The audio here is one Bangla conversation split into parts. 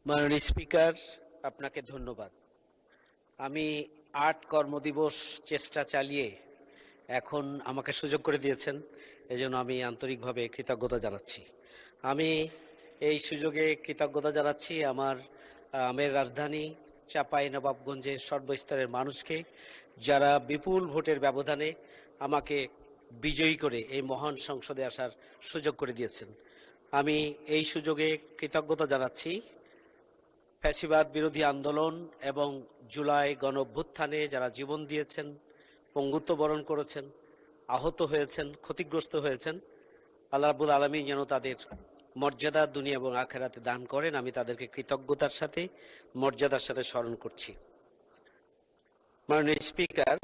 মাননীয় স্পিকার, আপনাকে ধন্যবাদ। আমি ৮ কর্মদিবস চেষ্টা চালিয়ে এখন আমাকে সুযোগ করে দিয়েছেন, এজন্য আমি আন্তরিকভাবে কৃতজ্ঞতা জানাচ্ছি। আমি এই সুযোগে কৃতজ্ঞতা জানাচ্ছি আমার আমের রাজধানী চাঁপাইনবাবগঞ্জের সর্বস্তরের মানুষকে, যারা বিপুল ভোটের ব্যবধানে আমাকে বিজয়ী করে এই মহান সংসদে আসার সুযোগ করে দিয়েছেন। আমি এই সুযোগে কৃতজ্ঞতা জানাচ্ছি ফ্যাসিবাদ বিরোধী আন্দোলন এবং জুলাই গণঅভ্যুত্থানে যারা জীবন দিয়েছেন, পঙ্গুত্ব বরণ করেছেন, আহত হয়েছেন, ক্ষতিগ্রস্ত হয়েছেন। আল্লাহ রাব্বুল আলামিন যেন তাদের মর্যাদা দুনিয়া এবং আখেরাতে দান করেন, আমি তাদেরকে কৃতজ্ঞতার সাথে মর্যাদার সাথে স্মরণ করছি। মাননীয় স্পিকার,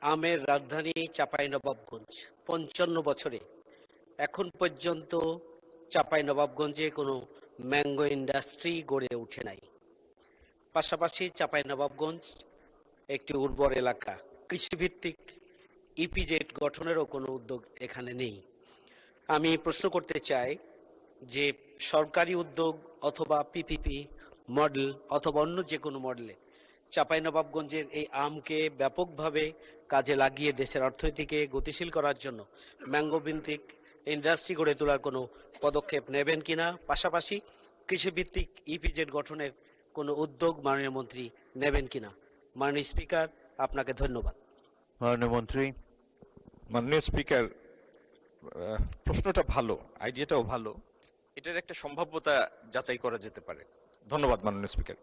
আমের রাজধানী চাঁপাইনবাবগঞ্জ ৫৫ বছরে এখন পর্যন্ত চাঁপাইনবাবগঞ্জে কোনো ম্যাঙ্গো ইন্ডাস্ট্রি গড়ে ওঠে নাই। পাশাপাশি চাঁপাইনবাবগঞ্জ একটি উর্বর এলাকা, কৃষিভিত্তিক ইপিজেড গঠনেরও কোনো উদ্যোগ এখানে নেই। আমি প্রশ্ন করতে চাই যে সরকারি উদ্যোগ অথবা পিপিপি মডেল অথবা অন্য যে কোনো মডেলে চাঁপাইনবাবগঞ্জের এই আমকে ব্যাপকভাবে কাজে লাগিয়ে দেশের অর্থনীতিকে গতিশীল করার জন্য ম্যাঙ্গো ভিত্তিক ইন্ডাস্ট্রি গড়ে তোলার কোনো পদক্ষেপ নেবেন কিনা, পাশাপাশি কৃষিভিত্তিক ইপিজেড গঠনের কোনো উদ্যোগ মাননীয় মন্ত্রী নেবেন কিনা। মাননীয় স্পিকার, আপনাকে ধন্যবাদ। মাননীয় মন্ত্রী। মাননীয় স্পিকার, প্রশ্নটা ভালো, আইডিয়াটাও ভালো, এটার একটা সম্ভাব্যতা যাচাই করা যেতে পারে। ধন্যবাদ মাননীয় স্পিকার।